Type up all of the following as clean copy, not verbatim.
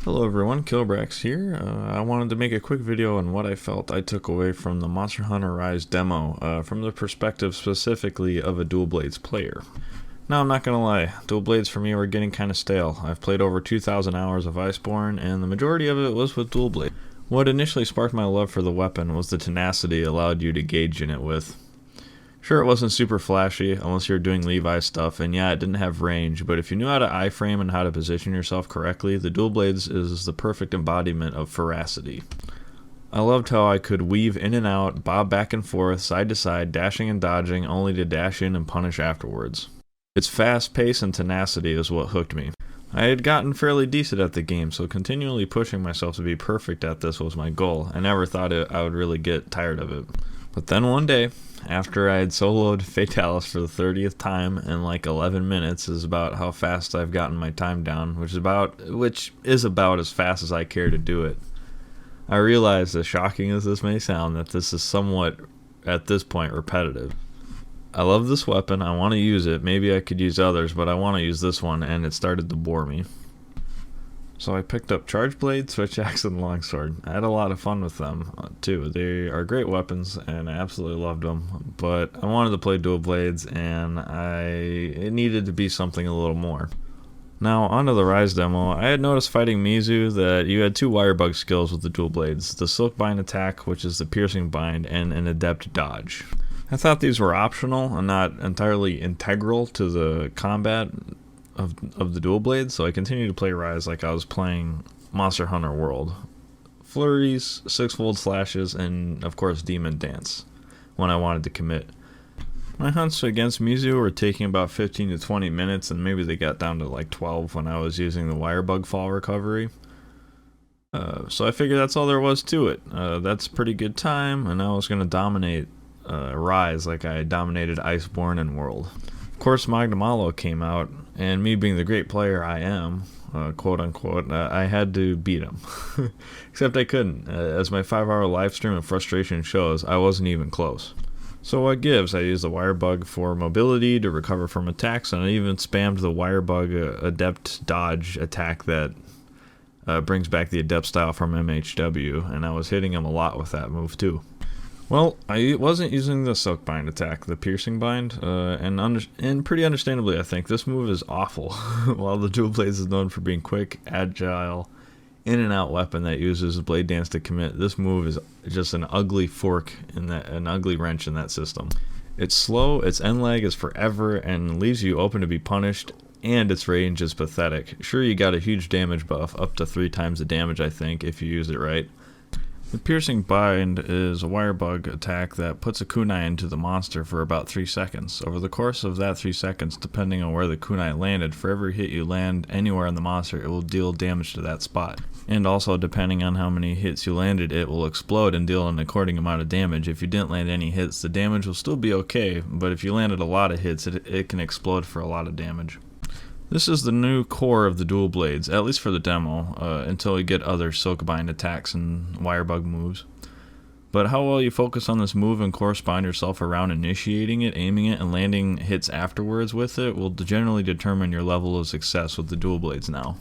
Hello everyone, Kilbrax here. I wanted to make a quick video on what I felt I took away from the Monster Hunter Rise demo, from the perspective specifically of a Dual Blades player. Now I'm not gonna lie, Dual Blades for me were getting kinda stale. I've played over 2,000 hours of Iceborne, and the majority of it was with Dual Blade. What initially sparked my love for the weapon was the tenacity it allowed you to gauge in it with. Sure, it wasn't super flashy, unless you were doing Levi stuff, and yeah, it didn't have range, but if you knew how to iframe and how to position yourself correctly, the Dual Blades is the perfect embodiment of veracity. I loved how I could weave in and out, bob back and forth, side to side, dashing and dodging, only to dash in and punish afterwards. Its fast pace and tenacity is what hooked me. I had gotten fairly decent at the game, so continually pushing myself to be perfect at this was my goal. I never thought I would really get tired of it. But then one day, after I had soloed Fatalis for the 30th time in like 11 minutes is about how fast I've gotten my time down, which is about as fast as I care to do it. I realized, as shocking as this may sound, that this is somewhat, at this point, repetitive. I love this weapon, I want to use it, maybe I could use others, but I want to use this one, and it started to bore me. So I picked up Charge Blade, Switch Axe, and Longsword. I had a lot of fun with them, too. They are great weapons, and I absolutely loved them. But I wanted to play Dual Blades, and it needed to be something a little more. Now, onto the Rise demo. I had noticed fighting Mizu that you had two wire bug skills with the Dual Blades. The Silk Bind attack, which is the Piercing Bind, and an Adept Dodge. I thought these were optional and not entirely integral to the combat of the Dual Blades, so I continued to play Rise like I was playing Monster Hunter World. Flurries, six-fold slashes, and of course Demon Dance when I wanted to commit. My hunts against Mizu were taking about 15 to 20 minutes, and maybe they got down to like 12 when I was using the wire bug fall recovery. So I figured that's all there was to it. That's a pretty good time, and I was going to dominate Rise like I dominated Iceborne and World. Of course, Magnamalo came out, and me being the great player I am, quote unquote, I had to beat him. Except I couldn't. As my 5-hour live stream of frustration shows, I wasn't even close. So what gives? I used the wire bug for mobility to recover from attacks, and I even spammed the wire bug adept dodge attack that brings back the adept style from MHW, and I was hitting him a lot with that move too. Well, I wasn't using the Silk Bind attack, the Piercing Bind, and pretty understandably I think this move is awful. While the Dual Blades is known for being quick, agile, in and out weapon that uses Blade Dance to commit, this move is just an ugly fork an ugly wrench in that system. It's slow, its end lag is forever, and leaves you open to be punished, and its range is pathetic. Sure, you got a huge damage buff, up to 3 times the damage I think, if you use it right. The Piercing Bind is a wire bug attack that puts a kunai into the monster for about 3 seconds. Over the course of that 3 seconds, depending on where the kunai landed, for every hit you land anywhere on the monster, it will deal damage to that spot. And also, depending on how many hits you landed, it will explode and deal an according amount of damage. If you didn't land any hits, the damage will still be okay, but if you landed a lot of hits, it can explode for a lot of damage. This is the new core of the Dual Blades, at least for the demo, until we get other Silk Bind attacks and wire bug moves. But how well you focus on this move and correspond yourself around initiating it, aiming it, and landing hits afterwards with it will generally determine your level of success with the Dual Blades now.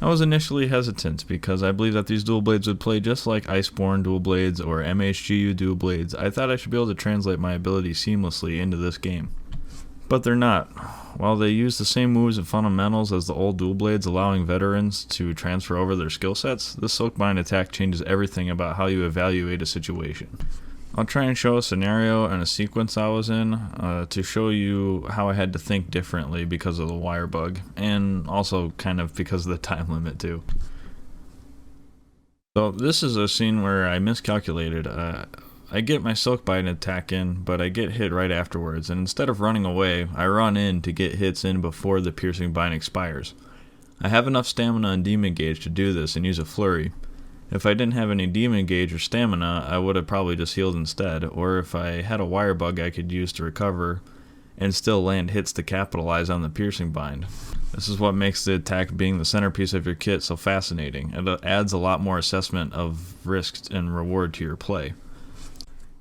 I was initially hesitant because I believe that these Dual Blades would play just like Iceborne Dual Blades or MHGU Dual Blades. I thought I should be able to translate my abilities seamlessly into this game. But they're not. While they use the same moves and fundamentals as the old Dual Blades, allowing veterans to transfer over their skill sets, this Silk Bind attack changes everything about how you evaluate a situation. I'll try and show a scenario and a sequence I was in to show you how I had to think differently because of the wire bug, and also kind of because of the time limit too. So this is a scene where I miscalculated. I get my Silk Bind attack in, but I get hit right afterwards, and instead of running away, I run in to get hits in before the Piercing Bind expires. I have enough stamina and Demon Gauge to do this and use a Flurry. If I didn't have any Demon Gauge or stamina, I would have probably just healed instead, or if I had a wire bug I could use to recover and still land hits to capitalize on the Piercing Bind. This is what makes the attack being the centerpiece of your kit so fascinating. It adds a lot more assessment of risk and reward to your play.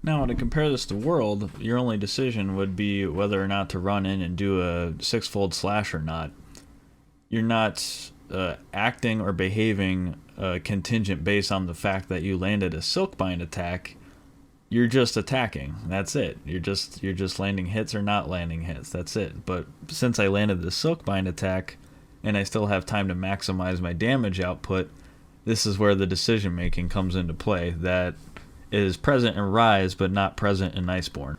Now, to compare this to World, your only decision would be whether or not to run in and do a 6-fold slash or not. You're not acting or behaving contingent based on the fact that you landed a Silkbind attack, you're just attacking. That's it. You're just landing hits or not landing hits. That's it. But since I landed the Silkbind attack and I still have time to maximize my damage output, this is where the decision making comes into play that is present in Rise but not present in Iceborne.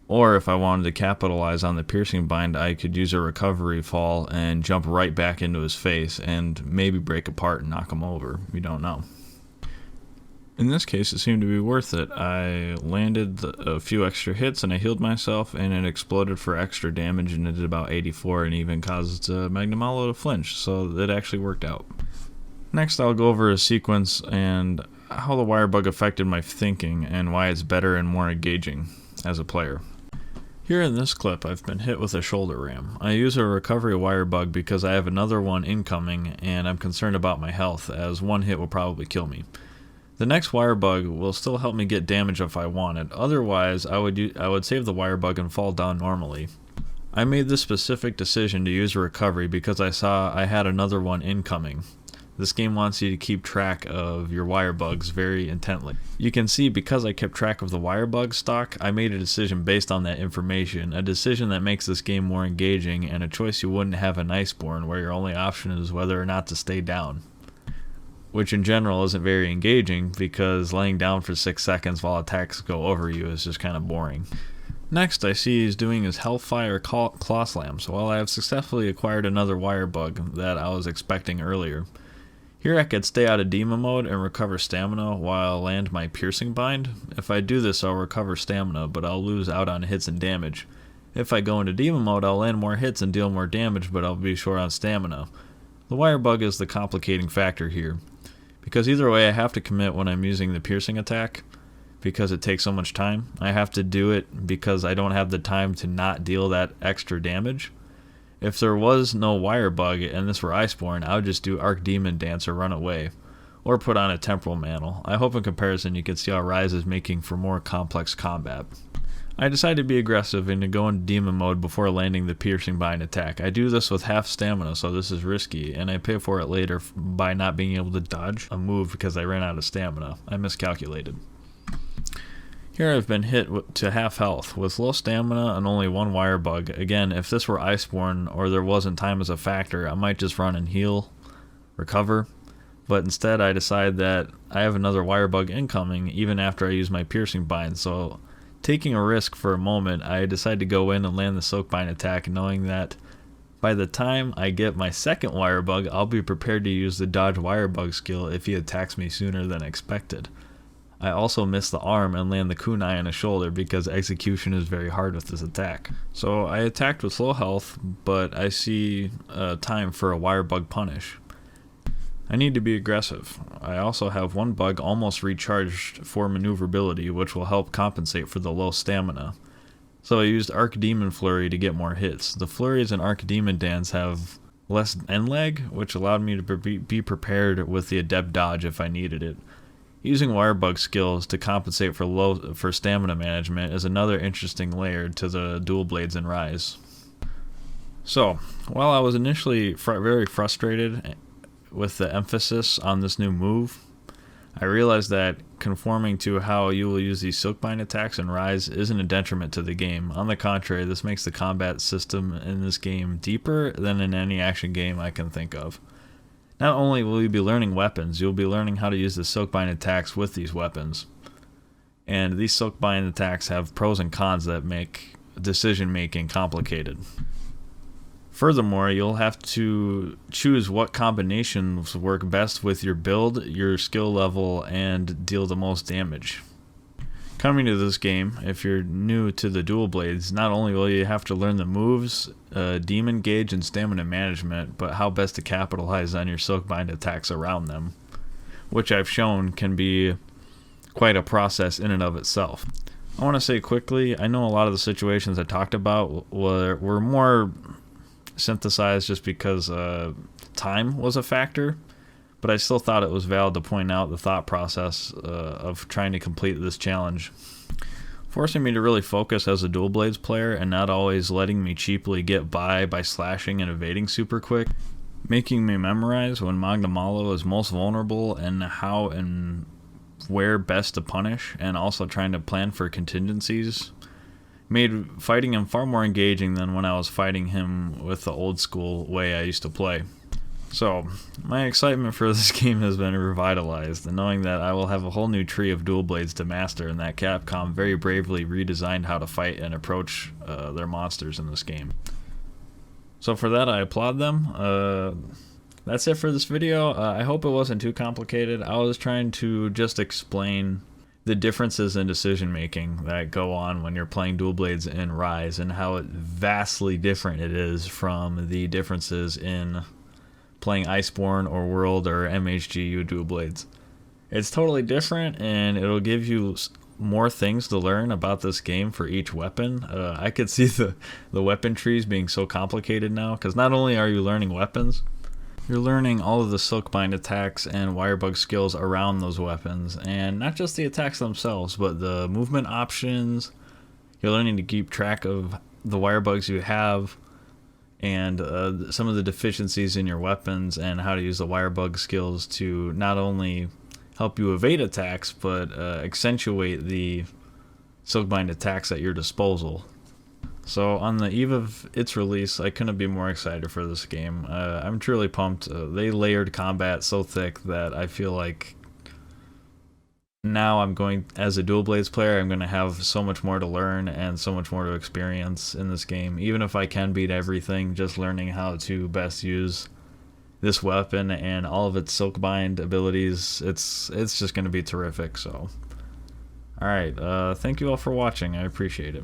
Or if I wanted to capitalize on the piercing bind, I could use a recovery fall and jump right back into his face and maybe break apart and knock him over. We don't know. In this case, it seemed to be worth it. I landed a few extra hits and I healed myself, and it exploded for extra damage, and it did about 84 and even caused Magnum Hollow to flinch, so it actually worked out. Next, I'll go over a sequence and how the wire bug affected my thinking and why it's better and more engaging as a player. Here in this clip, I've been hit with a shoulder ram. I use a recovery wire bug because I have another one incoming and I'm concerned about my health, as one hit will probably kill me. The next wire bug will still help me get damage if I wanted. Otherwise, I would save the wire bug and fall down normally. I made this specific decision to use a recovery because I saw I had another one incoming. This game wants you to keep track of your wire bugs very intently. You can see because I kept track of the wire bug stock, I made a decision based on that information, a decision that makes this game more engaging and a choice you wouldn't have in Iceborne, where your only option is whether or not to stay down. Which in general isn't very engaging because laying down for 6 seconds while attacks go over you is just kind of boring. Next, I see he's doing his Hellfire Claw Slams, while I have successfully acquired another wire bug that I was expecting earlier. Here I could stay out of Demon mode and recover stamina while land my Piercing Bind. If I do this, I'll recover stamina, but I'll lose out on hits and damage. If I go into Demon mode, I'll land more hits and deal more damage, but I'll be short on stamina. The wire bug is the complicating factor here, because either way I have to commit when I'm using the piercing attack, because it takes so much time. I have to do it because I don't have the time to not deal that extra damage. If there was no wire bug and this were Iceborne, I would just do Archdemon Dance or run away, or put on a Temporal Mantle. I hope in comparison you can see how Rise is making for more complex combat. I decided to be aggressive and to go into Demon mode before landing the Piercing Bind attack. I do this with half stamina, so this is risky, and I pay for it later by not being able to dodge a move because I ran out of stamina. I miscalculated. Here I've been hit to half health, with low stamina and only one wire bug. Again, if this were Iceborne or there wasn't time as a factor, I might just run and heal, recover, but instead I decide that I have another wire bug incoming even after I use my Piercing Bind, so taking a risk for a moment, I decide to go in and land the Silkbind attack, knowing that by the time I get my second wire bug, I'll be prepared to use the dodge wire bug skill if he attacks me sooner than expected. I also miss the arm and land the kunai on his shoulder because execution is very hard with this attack. So I attacked with low health, but I see time for a wire bug punish. I need to be aggressive. I also have one bug almost recharged for maneuverability, which will help compensate for the low stamina. So I used Archdemon Flurry to get more hits. The flurries in Archdemon Dance have less end lag, which allowed me to be prepared with the adept dodge if I needed it. Using wire bug skills to compensate for stamina management is another interesting layer to the dual blades in Rise. So, while I was initially very frustrated with the emphasis on this new move, I realized that conforming to how you will use these Silkbind attacks in Rise isn't a detriment to the game. On the contrary, this makes the combat system in this game deeper than in any action game I can think of. Not only will you be learning weapons, you'll be learning how to use the Silkbind attacks with these weapons. And these Silkbind attacks have pros and cons that make decision making complicated. Furthermore, you'll have to choose what combinations work best with your build, your skill level, and deal the most damage. Coming to this game, if you're new to the dual blades, not only will you have to learn the moves, demon gauge, and stamina management, but how best to capitalize on your Silkbind attacks around them, which I've shown can be quite a process in and of itself. I want to say quickly, I know a lot of the situations I talked about were more synthesized just because time was a factor, but I still thought it was valid to point out the thought process of trying to complete this challenge, forcing me to really focus as a dual blades player and not always letting me cheaply get by slashing and evading super quick making me memorize when Magnamalo is most vulnerable and how and where best to punish, and also trying to plan for contingencies made fighting him far more engaging than when I was fighting him with the old school way I used to play. So, my excitement for this game has been revitalized, and knowing that I will have a whole new tree of dual blades to master, and that Capcom very bravely redesigned how to fight and approach their monsters in this game. So for that, I applaud them. That's it for this video. I hope it wasn't too complicated. I was trying to just explain the differences in decision making that go on when you're playing dual blades in Rise, and how vastly different it is from the differences in playing Iceborne or World or MHGU dual blades. It's totally different, and it'll give you more things to learn about this game for each weapon. I could see the weapon trees being so complicated now, because not only are you learning weapons, you're learning all of the Silkbind attacks and Wirebug skills around those weapons, and not just the attacks themselves, but the movement options. You're learning to keep track of the Wirebugs you have, and some of the deficiencies in your weapons, and how to use the Wirebug skills to not only help you evade attacks, but accentuate the Silkbind attacks at your disposal. So on the eve of its release, I couldn't be more excited for this game. I'm truly pumped. They layered combat so thick that I feel like now as a dual blades player, I'm going to have so much more to learn and so much more to experience in this game. Even if I can beat everything, just learning how to best use this weapon and all of its Silkbind abilities, it's just going to be terrific. So alright, thank you all for watching. I appreciate it.